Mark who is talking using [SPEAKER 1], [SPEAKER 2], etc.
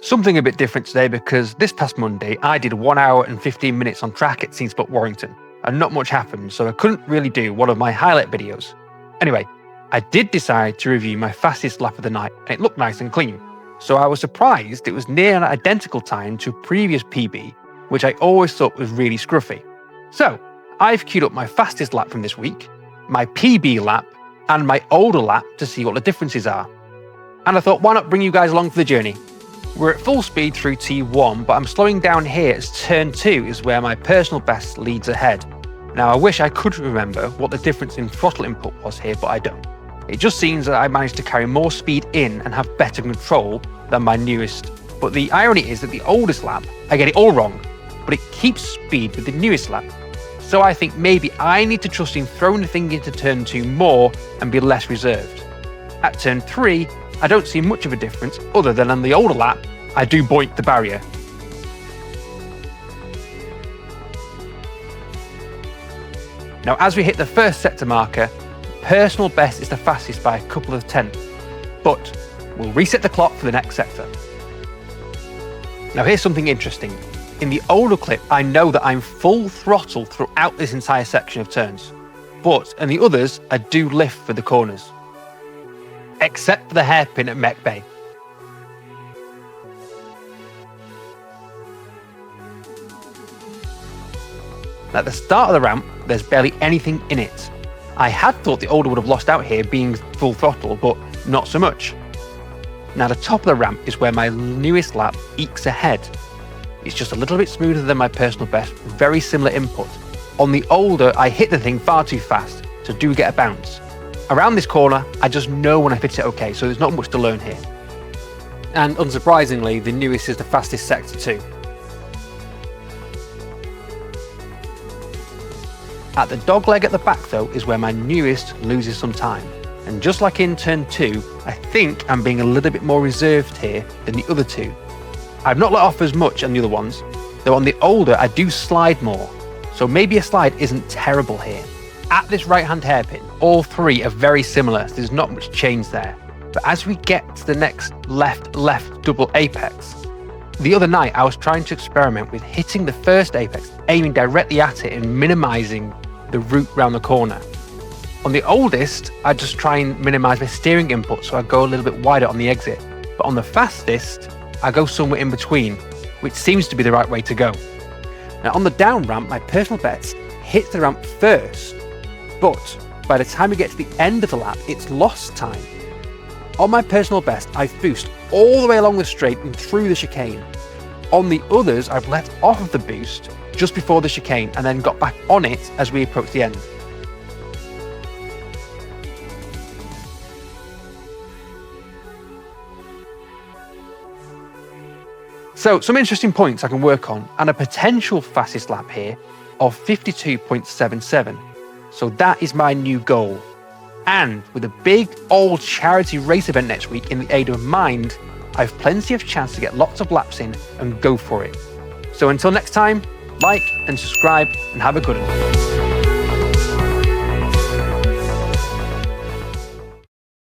[SPEAKER 1] Something a bit different today because this past Monday I did 1 hour and 15 minutes on track at TeamSport Warrington, and not much happened, so I couldn't really do one of my highlight videos. Anyway, I did decide to review my fastest lap of the night, and it looked nice and clean. So I was surprised it was near an identical time to a previous PB, which I always thought was really scruffy. So I've queued up my fastest lap from this week, my PB lap, and my older lap to see what the differences are. And I thought, why not bring you guys along for the journey? We're at full speed through T1, but I'm slowing down here as turn 2 is where my personal best leads ahead. Now I wish I could remember what the difference in throttle input was here, but I don't. It just seems that I managed to carry more speed in and have better control than my newest. But the irony is that the oldest lap, I get it all wrong, but it keeps speed with the newest lap. So I think maybe I need to trust in throwing the thing into turn 2 more and be less reserved. At turn 3, I don't see much of a difference other than on the older lap, I do boink the barrier. Now as we hit the first sector marker, personal best is the fastest by a couple of tenths, but we'll reset the clock for the next sector. Now here's something interesting. In the older clip, I know that I'm full throttle throughout this entire section of turns, but in the others, I do lift for the corners. Except for the hairpin at Mech Bay. At the start of the ramp, there's barely anything in it. I had thought the older would have lost out here being full throttle, but not so much. Now the top of the ramp is where my newest lap ekes ahead. It's just a little bit smoother than my personal best, very similar input. On the older, I hit the thing far too fast, so do get a bounce. Around this corner, I just know when I hit it okay, so there's not much to learn here. And unsurprisingly, the newest is the fastest sector too. At the dogleg at the back though is where my newest loses some time. And just like in turn 2, I think I'm being a little bit more reserved here than the other two. I've not let off as much on the other ones, though on the older I do slide more, so maybe a slide isn't terrible here. At this right-hand hairpin, all three are very similar, so there's not much change there. But as we get to the next left-left double apex, the other night I was trying to experiment with hitting the first apex, aiming directly at it and minimizing the route round the corner. On the oldest, I just try and minimize my steering input, so I go a little bit wider on the exit. But on the fastest, I go somewhere in between, which seems to be the right way to go. Now on the down ramp, my personal best hits the ramp first, but by the time we get to the end of the lap, it's lost time. On my personal best, I've boost all the way along the straight and through the chicane. On the others, I've let off of the boost just before the chicane and then got back on it as we approach the end. So some interesting points I can work on, and a potential fastest lap here of 52.77. So that is my new goal. And with a big old charity race event next week in the Aid of Mind, I've plenty of chance to get lots of laps in and go for it. So until next time, like and subscribe and have a good one.